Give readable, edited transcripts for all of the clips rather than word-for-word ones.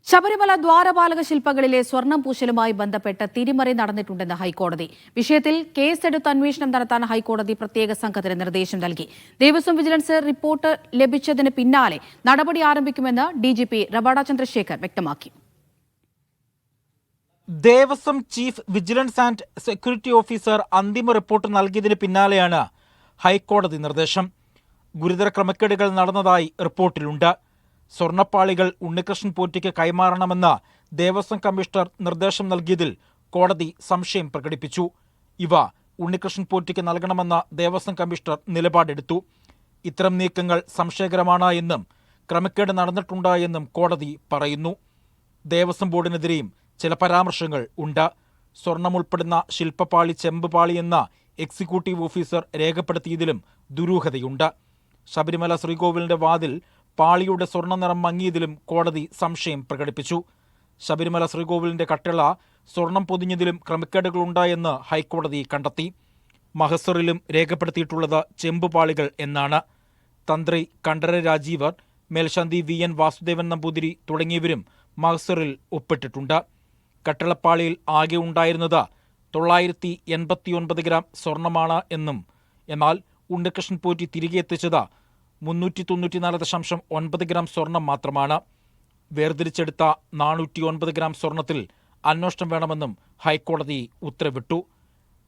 ശബരിമല ദ്വാരപാലക ശില്പങ്ങളിലെ സ്വർണം പൂശലുമായി ബന്ധപ്പെട്ട് തിരിമറി നടന്നിട്ടുണ്ടെന്ന് ഹൈക്കോടതി. വിഷയത്തിൽ കേസെടുത്ത് അന്വേഷണം നടത്താൻ ഹൈക്കോടതി പ്രത്യേക സംഘത്തിന് നിർദ്ദേശം നൽകി. ദേവസ്വം വിജിലൻസ് റിപ്പോർട്ട് ലഭിച്ചതിന് പിന്നാലെ നടപടി ആരംഭിക്കുമെന്ന് ഡിജിപി റവാഡ ചന്ദ്രശേഖർ വ്യക്തമാക്കി. Devaswom chief vigilance and security officer അന്തിമ റിപ്പോർട്ട് നൽകിയതിന് പിന്നാലെയാണ് ഹൈക്കോടതി നിർദ്ദേശം. ഗുരുതര ക്രമക്കേടുകൾ നടന്നതായി റിപ്പോർട്ടിലുണ്ട്. സ്വർണ്ണപ്പാളികൾ ഉണ്ണികൃഷ്ണൻ പോറ്റിക്ക് കൈമാറണമെന്ന് ദേവസ്വം കമ്മീഷണർ നിർദ്ദേശം നൽകിയതിൽ കോടതി സംശയം പ്രകടിപ്പിച്ചു. ഇവ ഉണ്ണികൃഷ്ണൻ പോറ്റിക്ക് നൽകണമെന്ന ദേവസ്വം കമ്മീഷണർ നിലപാടെടുത്തു. ഇത്തരം നീക്കങ്ങൾ സംശയകരമാണ് എന്നും ക്രമക്കേട് നടന്നിട്ടുണ്ട് എന്നും കോടതി പറയുന്നു. ദേവസ്വം ബോർഡിനെതിരെയും ചില പരാമർശങ്ങൾ ഉണ്ട്. സ്വർണം ഉൾപ്പെടുന്ന ശില്പപാളി ചെമ്പുപാളി എന്ന എക്സിക്യൂട്ടീവ് ഓഫീസർ രേഖപ്പെടുത്തിയതിലും ദുരൂഹതയുണ്ട്. ശബരിമല ശ്രീകോവിലിന്റെ വാതിൽ പാളിയുടെ സ്വർണ്ണ നിറം മങ്ങിയതിലും കോടതി സംശയം പ്രകടിപ്പിച്ചു. ശബരിമല ശ്രീകോവിലിന്റെ കട്ടിള സ്വർണം പൊതിഞ്ഞതിലും ക്രമക്കേടുകളുണ്ടായെന്ന് ഹൈക്കോടതി കണ്ടെത്തി. മഹസറിലും രേഖപ്പെടുത്തിയിട്ടുള്ളത് ചെമ്പുപാളികൾ എന്നാണ്. തന്ത്രി കണ്ഠര രാജീവർ, മേൽശാന്തി VN വാസുദേവൻ നമ്പൂതിരി തുടങ്ങിയവരും മഹസറിൽ ഒപ്പിട്ടിട്ടുണ്ട്. കട്ടിളപ്പാളിയിൽ ആകെ ഉണ്ടായിരുന്നത് 989 ഗ്രാം സ്വർണമാണ് എന്നും എന്നാൽ ഉണ്ണികൃഷ്ണൻ പോറ്റി തിരികെ എത്തിച്ചത് 394.9 ഗ്രാം സ്വർണം മാത്രമാണ്. വേർതിരിച്ചെടുത്ത 409 ഗ്രാം സ്വർണത്തിൽ അന്വേഷണം വേണമെന്നും ഹൈക്കോടതി ഉത്തരവിട്ടു.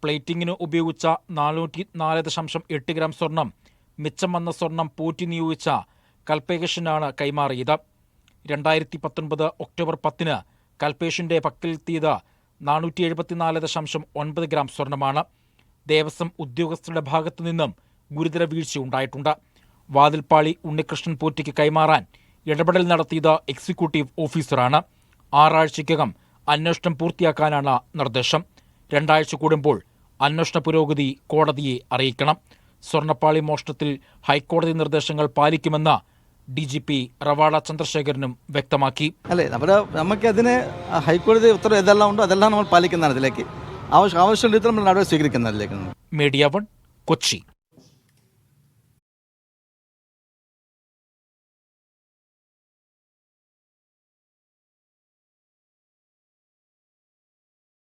പ്ലേറ്റിംഗിന് ഉപയോഗിച്ച 404.8 ഗ്രാം സ്വർണം മിച്ചം വന്ന സ്വർണം പോറ്റി നിയോഗിച്ച കൽപേഷനാണ് കൈമാറിയത്. 2019 ഒക്ടോബർ 10 കൽപേഷിന്റെ പക്കലെത്തിയത് 474.9 ഗ്രാം സ്വർണമാണ്. ദേവസ്വം ഉദ്യോഗസ്ഥരുടെ ഭാഗത്തു നിന്നും ഗുരുതര വീഴ്ചയുണ്ടായിട്ടുണ്ട്. വാതിൽപ്പാളി ഉണ്ണികൃഷ്ണൻ പോറ്റിക്ക് കൈമാറാൻ ഇടപെടൽ നടത്തിയത് എക്സിക്യൂട്ടീവ് ഓഫീസറാണ്. 6 ആഴ്ചയ്ക്കകം അന്വേഷണം പൂർത്തിയാക്കാനാണ് നിർദ്ദേശം. 2 ആഴ്ച കൂടുമ്പോൾ അന്വേഷണ പുരോഗതി കോടതിയെ അറിയിക്കണം. സ്വർണ്ണപ്പാളി മോഷണത്തിൽ ഹൈക്കോടതി നിർദ്ദേശങ്ങൾ പാലിക്കുമെന്ന് DGP റവാഡ ചന്ദ്രശേഖരനും വ്യക്തമാക്കി. അല്ലേ, നമുക്ക് അതിന് ഹൈക്കോടതി ഉത്തരവ് ഏതെല്ലാം ഉണ്ടോ അതെല്ലാം നമ്മൾ പാലിക്കുന്നതാണ്. ഇതിലേക്ക് ആവശ്യമുള്ള രീതിയിൽ നമ്മൾ നടപടി സ്വീകരിക്കുന്നതിലേക്ക്. മീഡിയ 1 കൊച്ചി.